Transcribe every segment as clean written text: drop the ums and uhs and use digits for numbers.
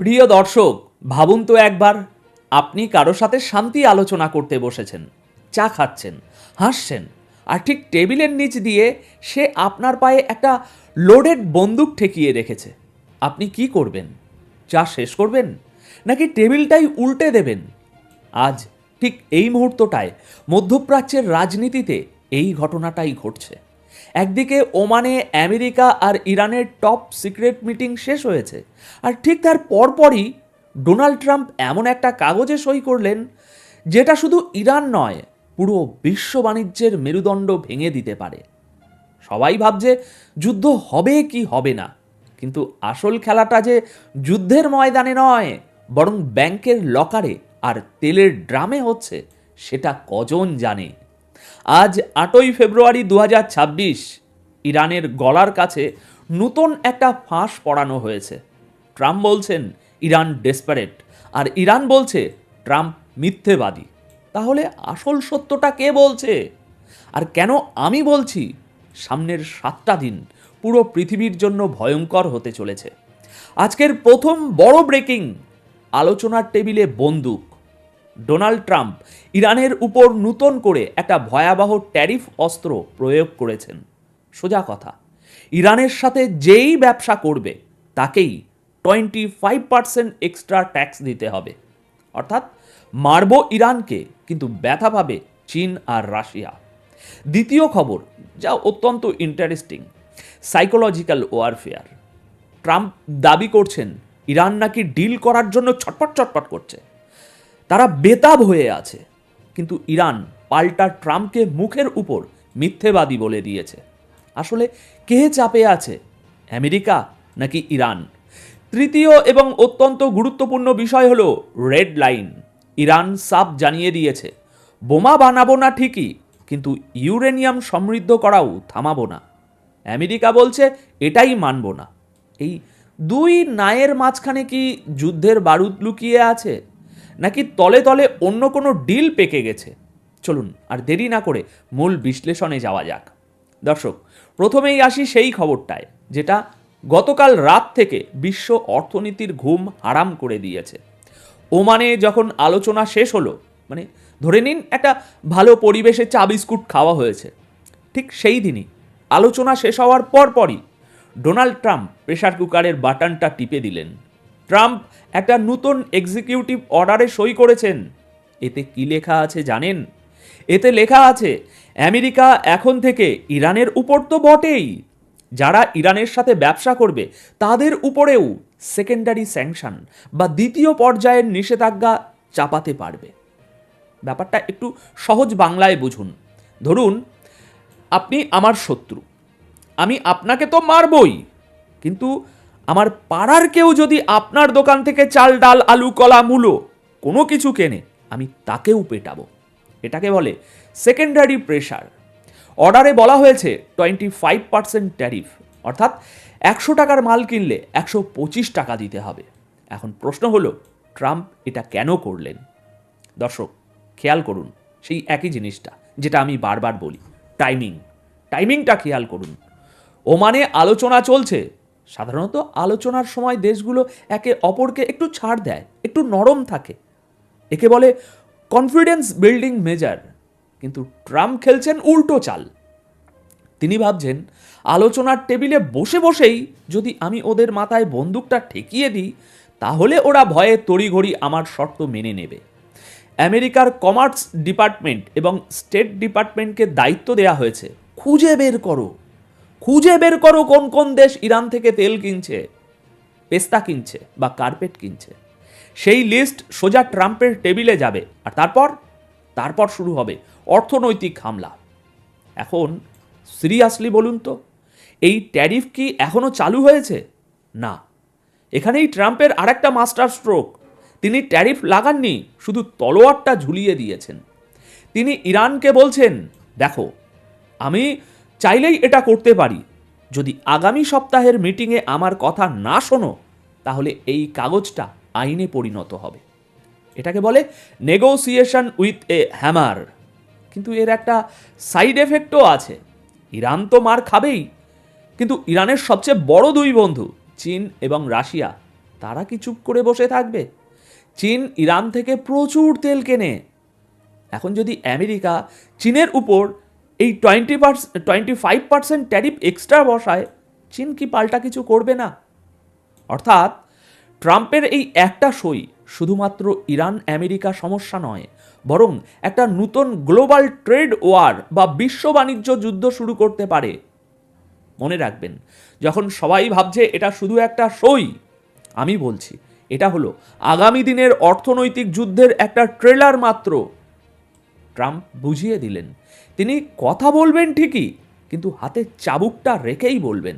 প্রিয় দর্শক, ভাবুন তো একবার, আপনি কারো সাথে শান্তি আলোচনা করতে বসেছেন, চা খাচ্ছেন, হাসছেন, আর ঠিক টেবিলের নিচ দিয়ে সে আপনার পায়ে একটা লোডেড বন্দুক ঠেকিয়ে রেখেছে। আপনি কি করবেন? চা শেষ করবেন, নাকি টেবিলটাই উল্টে দেবেন? আজ ঠিক এই মুহূর্তটায় মধ্যপ্রাচ্যের রাজনীতিতে এই ঘটনাটাই ঘটছে। একদিকে ওমানে আমেরিকা আর ইরানের টপ সিক্রেট মিটিং শেষ হয়েছে, আর ঠিক তার পরপরই ডোনাল্ড ট্রাম্প এমন একটা কাগজে সই করলেন যেটা শুধু ইরান নয়, পুরো বিশ্ব বাণিজ্যের মেরুদণ্ড ভেঙে দিতে পারে। সবাই ভাবছে যুদ্ধ হবে কি হবে না, কিন্তু আসল খেলাটা যে যুদ্ধের ময়দানে নয়, বরং ব্যাংকের লকারে আর তেলের ড্রামে হচ্ছে, সেটা কজন জানে? আজ 8ই ফেব্রুয়ারি 2026, ইরানের গলার কাছে নতুন একটা ফাঁস পড়ানো হয়েছে। ট্রাম্প বলছেন ইরান ডেসপারেট, আর ইরান বলছে ট্রাম্প মিথ্যেবাদী। তাহলে আসল সত্যটা কে বলছে? আর কেন আমি বলছি সামনের 7টা দিন পুরো পৃথিবীর জন্য ভয়ঙ্কর হতে চলেছে? আজকের প্রথম বড় ব্রেকিং, আলোচনার টেবিলে বন্দুক। ডোনাল্ড ট্রাম্প ইরানের উপর নতুন করে একটা ভয়াবহ ট্যারিফ অস্ত্র প্রয়োগ করেছেন। সোজা কথা, ইরানের সাথে যেই ব্যবসা করবে তাকেই 25% এক্সট্রা ট্যাক্স দিতে হবে। অর্থাৎ মারব ইরানকে, কিন্তু ব্যথা পাবে চীন আর রাশিয়া। দ্বিতীয় খবর, যা অত্যন্ত ইন্টারেস্টিং, সাইকোলজিক্যাল ওয়ারফেয়ার। ট্রাম্প দাবি করছেন ইরান নাকি ডিল করার জন্য ছটপট ছটপট করছে, তারা বেতাব হয়ে আছে। কিন্তু ইরান পাল্টা ট্রাম্পকে মুখের উপর মিথ্যেবাদী বলে দিয়েছে। আসলে কে চাপে আছে, আমেরিকা নাকি ইরান? তৃতীয় এবং অত্যন্ত গুরুত্বপূর্ণ বিষয় হলো রেড লাইন। ইরান সাফ জানিয়ে দিয়েছে, বোমা বানাবো না ঠিকই, কিন্তু ইউরেনিয়াম সমৃদ্ধ করাও থামাবো না। আমেরিকা বলছে এটাই মানব না। এই দুই নায়ের মাঝখানে কি যুদ্ধের বারুদ লুকিয়ে আছে, নাকি তলে তলে অন্য কোনো ডিল পেকে গেছে? চলুন আর দেরি না করে মূল বিশ্লেষণে যাওয়া যাক। দর্শক, প্রথমেই আসি সেই খবরটায় যেটা গতকাল রাত থেকে বিশ্ব অর্থনীতির ঘুম হারাম করে দিয়েছে। ওমানে যখন আলোচনা শেষ হলো, মানে ধরে নিন একটা ভালো পরিবেশে চা বিস্কুট খাওয়া হয়েছে, ঠিক সেই দিনই আলোচনা শেষ হওয়ার পরপরই ডোনাল্ড ট্রাম্প প্রেসার কুকারের বাটনটা টিপে দিলেন। ট্রাম্প একটা নতুন এক্সিকিউটিভ অর্ডারে সই করেছেন। এতে কি লেখা আছে জানেন? এতে লেখা আছে আমেরিকা এখন থেকে ইরানের উপর তো বটেই, যারা ইরানের সাথে ব্যবসা করবে তাদের উপরেও সেকেন্ডারি স্যাংশন বা দ্বিতীয় পর্যায়ের নিষেধাজ্ঞা চাপাতে পারবে। ব্যাপারটা একটু সহজ বাংলায় বুঝুন। ধরুন আপনি আমার শত্রু, আমি আপনাকে তো মারবই, কিন্তু আমার পাড়ার কেউ যদি আপনার দোকান থেকে চাল ডাল আলু কলা মূলো কোনো কিছু কেনে, আমি তাকেও পেটাবো। এটাকে বলে সেকেন্ডারি প্রেশার। অর্ডারে বলা হয়েছে 25% ট্যারিফ, অর্থাৎ 100 টাকার মাল কিনলে 125 টাকা দিতে হবে। এখন প্রশ্ন হলো, ট্রাম্প এটা কেন করলেন? দর্শক, খেয়াল করুন সেই একই জিনিসটা যেটা আমি বারবার বলি, টাইমিংটা খেয়াল করুন। ওমানে আলোচনা চলছে। সাধারণত আলোচনার সময় দেশগুলো একে অপরকে একটু ছাড় দেয়, একটু নরম থাকে, একে বলে কনফিডেন্স বিল্ডিং মেজার। কিন্তু ট্রাম্প খেলছেন উল্টো চাল। তিনি ভাবছেন আলোচনার টেবিলে বসে বসেই যদি আমি ওদের মাথায় বন্দুকটা ঠেকিয়ে দিই, তাহলে ওরা ভয়ে তড়িঘড়ি আমার শর্ত মেনে নেবে। আমেরিকার কমার্স ডিপার্টমেন্ট এবং স্টেট ডিপার্টমেন্টকে দায়িত্ব দেওয়া হয়েছে, খুঁজে বের করো কোন কোন দেশ ইরান থেকে তেল কিনছে, পেস্তা কিনছে বা কার্পেট কিনছে। সেই লিস্ট সোজা ট্রাম্পের টেবিলে যাবে, আর তারপর শুরু হবে অর্থনৈতিক হামলা। এখন সিরিয়াসলি বলুন তো, এই ট্যারিফ কি এখনো চালু হয়েছে? না। এখানেই ট্রাম্পের আরেকটা মাস্টার স্ট্রোক। তিনি ট্যারিফ লাগাননি, শুধু তলোয়ারটা ঝুলিয়ে দিয়েছেন। তিনি ইরানকে বলছেন, দেখো, আমি চাইলেই এটা করতে পারি, যদি আগামী সপ্তাহের মিটিংয়ে আমার কথা না শোনো, তাহলে এই কাগজটা আইনে পরিণত হবে। এটাকে বলে নেগোসিয়েশন উইথ এ হ্যামার। কিন্তু এর একটা সাইড এফেক্টও আছে। ইরান তো মার খাবেই, কিন্তু ইরানের সবচেয়ে বড় দুই বন্ধু চীন এবং রাশিয়া, তারা কি চুপ করে বসে থাকবে? চীন ইরান থেকে প্রচুর তেল কেনে। এখন যদি আমেরিকা চীনের উপর এই 25% ট্যারিফ এক্সট্রা বসায়, চীন কি পাল্টা কিছু করবে না? অর্থাৎ ট্রাম্পের এই একটা সই শুধুমাত্র ইরান আমেরিকা সমস্যা নয়, বরং একটা নতুন গ্লোবাল ট্রেড ওয়ার বা বিশ্ব বাণিজ্য যুদ্ধ শুরু করতে পারে। মনে রাখবেন, যখন সবাই ভাবছে এটা শুধু একটা সই, আমি বলছি এটা হলো আগামী দিনের অর্থনৈতিক যুদ্ধের একটা ট্রেলার মাত্র। ট্রাম্প বুঝিয়ে দিলেন তিনি কথা বলবেন ঠিকই, কিন্তু হাতে চাবুকটা রেখেই বলবেন।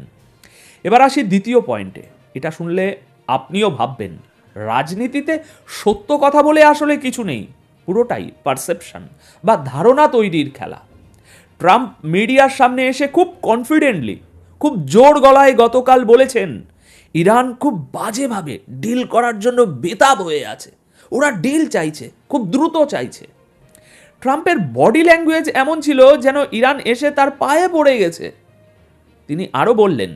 এবার আসি দ্বিতীয় পয়েন্টে। এটা শুনলে আপনিও ভাববেন, রাজনীতিতে সত্য কথা বলে আসলে কিছু নেই, পুরোটাই পারসেপশন বা ধারণা তৈরির খেলা। ট্রাম্প মিডিয়ার সামনে এসে খুব কনফিডেন্টলি, খুব জোর গলায় গতকাল বলেছেন ইরান খুব বাজেভাবে ডিল করার জন্য বেতাব হয়ে আছে, ওরা ডিল চাইছে, খুব দ্রুত চাইছে। ট্রাম্পের বডি ল্যাঙ্গুয়েজ এমন ছিল যেন ইরান এসে তার পায়ে পড়ে গেছে। তিনি আরও বললেন,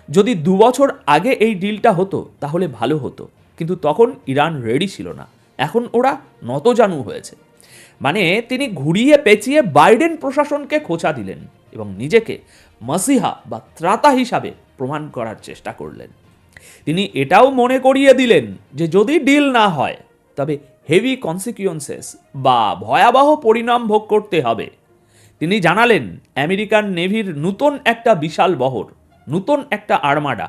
যদি 2 বছর আগে এই ডিলটা হতো তাহলে ভালো হতো, কিন্তু তখন ইরান রেডি ছিল না, এখন ওরা নতজানু হয়েছে। মানে তিনি ঘুরিয়ে পেঁচিয়ে বাইডেন প্রশাসনকে খোঁচা দিলেন এবং নিজেকে মাসিহা বা ত্রাতা হিসাবে প্রমাণ করার চেষ্টা করলেন। তিনি এটাও মনে করিয়ে দিলেন যে যদি ডিল না হয় তবে হেভি কনসিকুয়েন্সেস বা ভয়াবহ পরিণাম ভোগ করতে হবে। তিনি জানালেন আমেরিকান নেভির নতুন একটা বিশাল বহর, নতুন একটা আর্মাডা,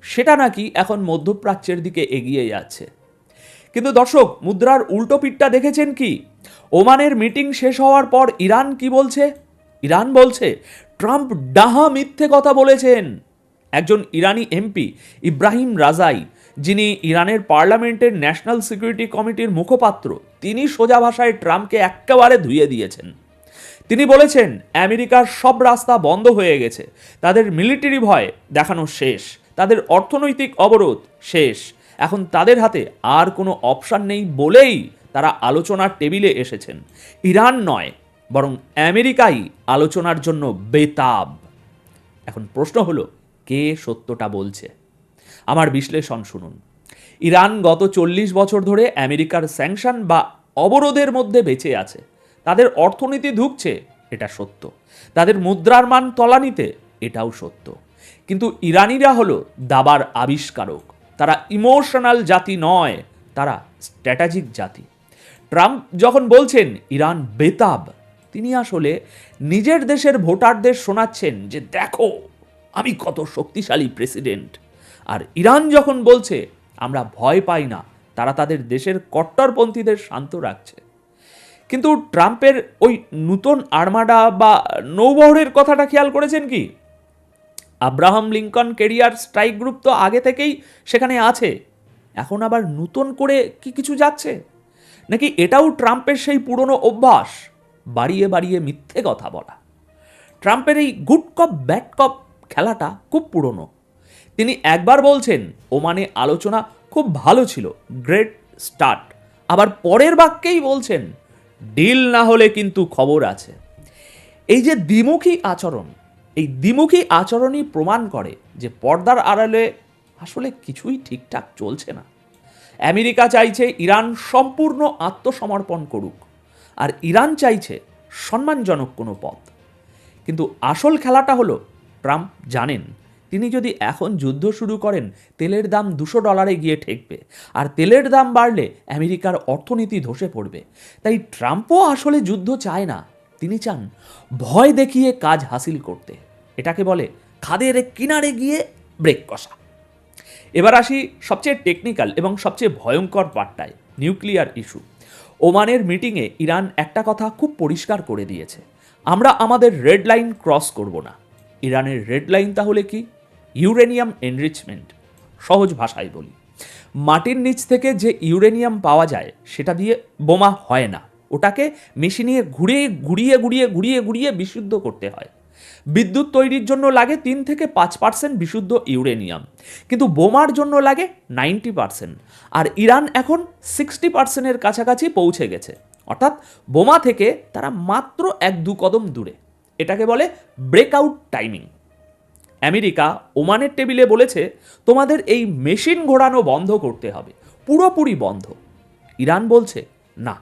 সেটা নাকি এখন মধ্যপ্রাচ্যের দিকে এগিয়ে যাচ্ছে। কিন্তু দর্শক, মুদ্রার উল্টো পিঠটা দেখেছেন কি? ওমানের মিটিং শেষ হওয়ার পর ইরান কি বলছে? ইরান বলছে ট্রাম্প ডাহা মিথ্যে কথা বলেছেন। একজন ইরানি এমপি ইব্রাহিম রাজাই, যিনি ইরানের পার্লামেন্টের ন্যাশনাল সিকিউরিটি কমিটির মুখপাত্র, তিনি সোজা ভাষায় ট্রাম্পকে একেবারে ধুয়ে দিয়েছেন। তিনি বলেছেন আমেরিকার সব রাস্তা বন্ধ হয়ে গেছে, তাদের মিলিটারি ভয় দেখানো শেষ, তাদের অর্থনৈতিক অবরোধ শেষ, এখন তাদের হাতে আর কোনো অপশান নেই বলেই তারা আলোচনার টেবিলে এসেছেন। ইরান নয়, বরং আমেরিকাই আলোচনার জন্য বেতাব। এখন প্রশ্ন হলো, কে সত্যটা বলছে? আমার বিশ্লেষণ শুনুন। ইরান গত 40 বছর ধরে আমেরিকার স্যাংশন বা অবরোধের মধ্যে বেঁচে আছে। তাদের অর্থনীতি ধুঁকছে, এটা সত্য। তাদের মুদ্রার মান তলানিতে, এটাও সত্য। কিন্তু ইরানিরা হলো দাবার আবিষ্কারক। তারা ইমোশনাল জাতি নয়, তারা স্ট্র্যাটেজিক জাতি। ট্রাম্প যখন বলছেন ইরান বেতাব, তিনি আসলে নিজের দেশের ভোটারদের শোনাচ্ছেন যে দেখো আমি কত শক্তিশালী প্রেসিডেন্ট। আর ইরান যখন বলছে আমরা ভয় পাই না, তারা তাদের দেশের কট্টরপন্থীদের শান্ত রাখছে। কিন্তু ট্রাম্পের ওই নতুন আর্মাডা বা নৌবহরের কথাটা খেয়াল করেছেন কি? Abraham Lincoln career strike group তো আগে থেকেই সেখানে আছে, এখন আবার নতুন করে কি কিছু যাচ্ছে? নাকি এটাও ট্রাম্পের সেই পুরনো অভ্যাস, বাড়িয়ে বাড়িয়ে মিথ্যে কথা বলা? ট্রাম্পের এই গুড কপ ব্যাড কপ খেলাটা খুব পুরনো। তিনি একবার বলছেন ওমানে আলোচনা খুব ভালো ছিল, গ্রেট স্টার্ট, আবার পরের বাক্যেই বলছেন ডিল না হলে কিন্তু খবর আছে। এই যে দ্বিমুখী আচরণ, এই দ্বিমুখী আচরণই প্রমাণ করে যে পর্দার আড়ালে আসলে কিছুই ঠিকঠাক চলছে না। আমেরিকা চাইছে ইরান সম্পূর্ণ আত্মসমর্পণ করুক, আর ইরান চাইছে সম্মানজনক কোনো পথ। কিন্তু আসল খেলাটা হলো, ট্রাম্প জানেন তিনি যদি এখন যুদ্ধ শুরু করেন তেলের দাম $200 গিয়ে ঠেকবে, আর তেলের দাম বাড়লে আমেরিকার অর্থনীতি ধসে পড়বে। তাই ট্রাম্পও আসলে যুদ্ধ চায় না, তিনি চান ভয় দেখিয়ে কাজ হাসিল করতে। এটাকে বলে খাদের কিনারে গিয়ে ব্রেক কষা। এবার আসি সবচেয়ে টেকনিক্যাল এবং সবচেয়ে ভয়ঙ্কর পার্টটায়, নিউক্লিয়ার ইস্যু। ওমানের মিটিংয়ে ইরান একটা কথা খুব পরিষ্কার করে দিয়েছে, আমরা আমাদের রেড লাইন ক্রস করব না। ইরানের রেড লাইন তাহলে কি? Uranium enrichment. সহজ ভাষায় বলি, মাটির নিচ থেকে যে ইউরেনিয়াম পাওয়া যায় সেটা দিয়ে বোমা হয় না, ওটাকে মেশিনে ঘুরিয়ে বিশুদ্ধ করতে হয়। বিদ্যুৎ তৈরির জন্য লাগে 3 থেকে 5% বিশুদ্ধ ইউরেনিয়াম, কিন্তু বোমার জন্য লাগে 90%। আর ইরান এখন 60%-এর কাছাকাছি পৌঁছে গেছে, অর্থাৎ বোমা থেকে তারা মাত্র 1-2 কদম দূরে। এটাকে বলে ব্রেকআউট টাইমিং। আমেরিকা ওমানের টেবিলে বলেছে তোমাদের এই মেশিন ঘোরানো বন্ধ করতে হবে, পুরোপুরি বন্ধ। ইরান বলছে না,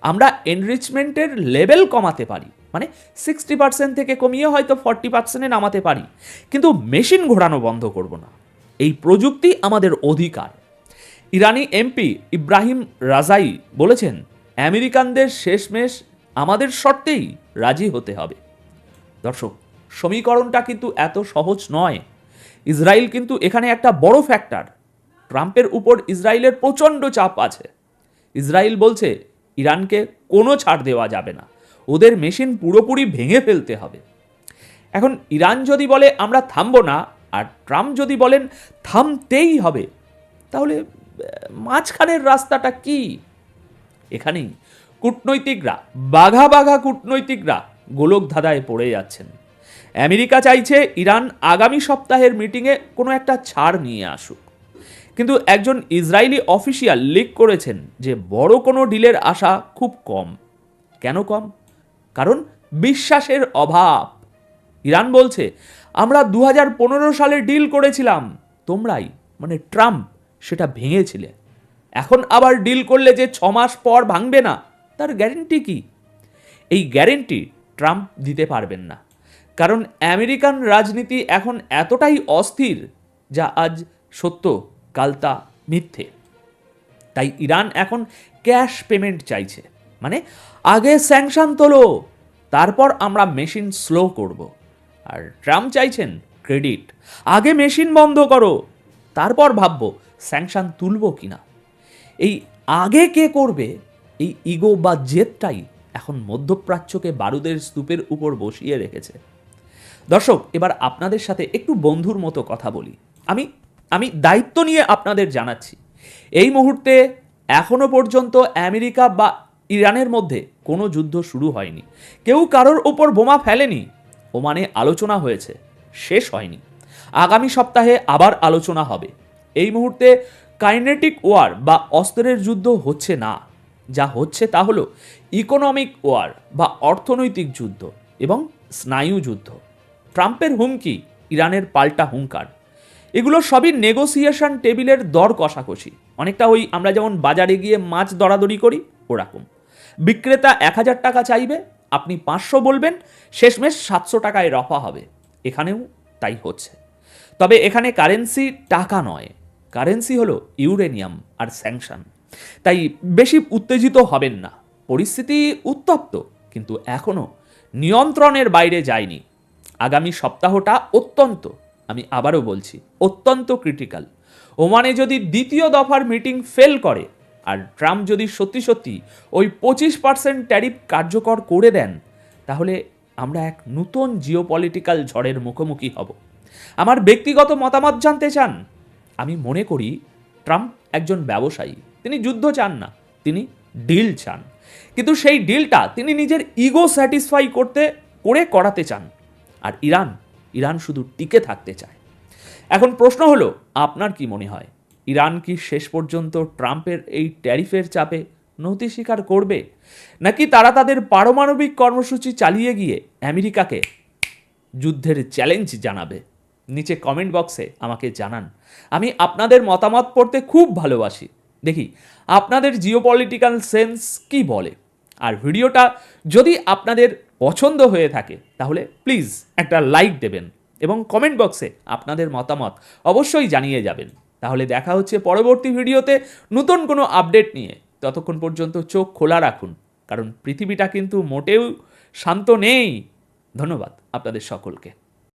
আমরা এনরিচমেন্টের লেভেল কমাতে পারি, মানে 60% থেকে কমিয়ে হয়তো 40% নামাতে পারি, কিন্তু মেশিন ঘোরানো বন্ধ করব না। এই প্রযুক্তি আমাদের অধিকার। ইরানি এমপি ইব্রাহিম রাজাই বলেছেন আমেরিকানদের শেষমেশ আমাদের শর্তেই রাজি হতে হবে। দর্শক, সমীকরণটা কিন্তু এত সহজ নয়। ইসরায়েল কিন্তু এখানে একটা বড় ফ্যাক্টর। ট্রাম্পের উপর ইসরায়েলের প্রচণ্ড চাপ আছে। ইসরায়েল বলছে ইরানকে কোনো ছাড় দেওয়া যাবে না, ওদের মেশিন পুরোপুরি ভেঙে ফেলতে হবে। এখন ইরান যদি বলে আমরা থামবো না, আর ট্রাম্প যদি বলেন থামতেই হবে, তাহলে মাঝখানের রাস্তাটা কি? এখানেই কূটনৈতিকরা, বাঘা বাঘা কূটনৈতিকরা গোলক ধাঁধায় পড়ে যাচ্ছেন। আমেরিকা চাইছে ইরান আগামী সপ্তাহের মিটিংয়ে কোনো একটা ছাড় নিয়ে আসুক, কিন্তু একজন ইসরায়েলি অফিসিয়াল লিক করেছেন যে বড় কোনো ডিলের আশা খুব কম। কেন কম? কারণ বিশ্বাসের অভাব। ইরান বলছে আমরা 2015 সালে ডিল করেছিলাম, তোমরাই মানে ট্রাম্প সেটা ভেঙেছিলে। এখন আবার ডিল করলে যে 6 মাস পর ভাঙবে না, তার গ্যারেন্টি কি? এই গ্যারেন্টি ট্রাম্প দিতে পারবেন না, কারণ আমেরিকান রাজনীতি এখন এতটাই অস্থির, যা আজ সত্য কাল তা মিথ্যে। তাই ইরান এখন ক্যাশ পেমেন্ট চাইছে, মানে আগে স্যাংশন তোলো, তারপর আমরা মেশিন স্লো করব। আর ট্রাম্প চাইছেন ক্রেডিট, আগে মেশিন বন্ধ করো, তারপর ভাববো স্যাংশন তুলব কিনা। এই আগে কে করবে, এই ইগো বা জেদটাই এখন মধ্যপ্রাচ্যকে বারুদের স্তূপের উপর বসিয়ে রেখেছে। দর্শক, এবার আপনাদের সাথে একটু বন্ধুর মতো কথা বলি। আমি দায়িত্ব নিয়ে আপনাদের জানাচ্ছি, এই মুহূর্তে এখনো পর্যন্ত আমেরিকা বা ইরানের মধ্যে কোনো যুদ্ধ শুরু হয়নি, কেউ কারোর ওপর বোমা ফেলেনি। ওমানে আলোচনা হয়েছে, শেষ হয়নি। আগামী সপ্তাহে আবার আলোচনা হবে। এই মুহূর্তে কাইনেটিক ওয়ার বা অস্ত্রের যুদ্ধ হচ্ছে না, যা হচ্ছে তা হলো ইকোনমিক ওয়ার বা অর্থনৈতিক যুদ্ধ এবং স্নায়ু যুদ্ধ। ট্রাম্পের হুমকি, ইরানের পাল্টা হুঙ্কার, এগুলো সবই নেগোসিয়েশন টেবিলের দর কষাকষি। অনেকটা ওই আমরা যেমন বাজারে গিয়ে মাছ দরাদরি করি ওরকম। বিক্রেতা 1000 টাকা চাইবে, আপনি 500 বলবেন, শেষমেশ 700 টাকায় রফা হবে। এখানেও তাই হচ্ছে। তবে এখানে কারেন্সি টাকা নয়, কারেন্সি হলো ইউরেনিয়াম আর স্যাংশন। তাই বেশি উত্তেজিত হবেন না। পরিস্থিতি উত্তপ্ত, কিন্তু এখনও নিয়ন্ত্রণের বাইরে যায়নি। আগামী সপ্তাহটা অত্যন্ত, আমি আবারও বলছি, অত্যন্ত ক্রিটিক্যাল। ওমানে যদি দ্বিতীয় দফার মিটিং ফেল করে আর ট্রাম্প যদি সত্যি সত্যি ওই 25% ট্যারিফ কার্যকর করে দেন, তাহলে আমরা এক নতুন জিওপলিটিক্যাল ঝড়ের মুখোমুখি হব। আমার ব্যক্তিগত মতামত জানতে চান? আমি মনে করি ট্রাম্প একজন ব্যবসায়ী, তিনি যুদ্ধ চান না, তিনি ডিল চান। কিন্তু সেই ডিলটা তিনি নিজের ইগো স্যাটিসফাই করাতে চান। আর ইরান শুধু টিকে থাকতে চায়। এখন প্রশ্ন হলো, আপনার কি মনে হয়, ইরান কি শেষ পর্যন্ত ট্রাম্পের এই ট্যারিফের চাপে নতি স্বীকার করবে, নাকি তারা তাদের পারমাণবিক কর্মসূচি চালিয়ে গিয়ে আমেরিকাকে যুদ্ধের চ্যালেঞ্জ জানাবে? নিচে কমেন্ট বক্সে আমাকে জানান। আমি আপনাদের মতামত পড়তে খুব ভালোবাসি। দেখি আপনাদের জিওপলিটিক্যাল সেন্স কি বলে। আর ভিডিওটা যদি আপনাদের পছন্দ হয়ে থাকে তাহলে প্লিজ একটা লাইক দেবেন এবং কমেন্ট বক্সে আপনাদের মতামত অবশ্যই জানিয়ে যাবেন। তাহলে দেখা হচ্ছে পরবর্তী ভিডিওতে নতুন কোনো আপডেট নিয়ে। ততক্ষণ পর্যন্ত চোখ খোলা রাখুন, কারণ পৃথিবীটা কিন্তু মোটেও শান্ত নেই। ধন্যবাদ আপনাদের সকলকে।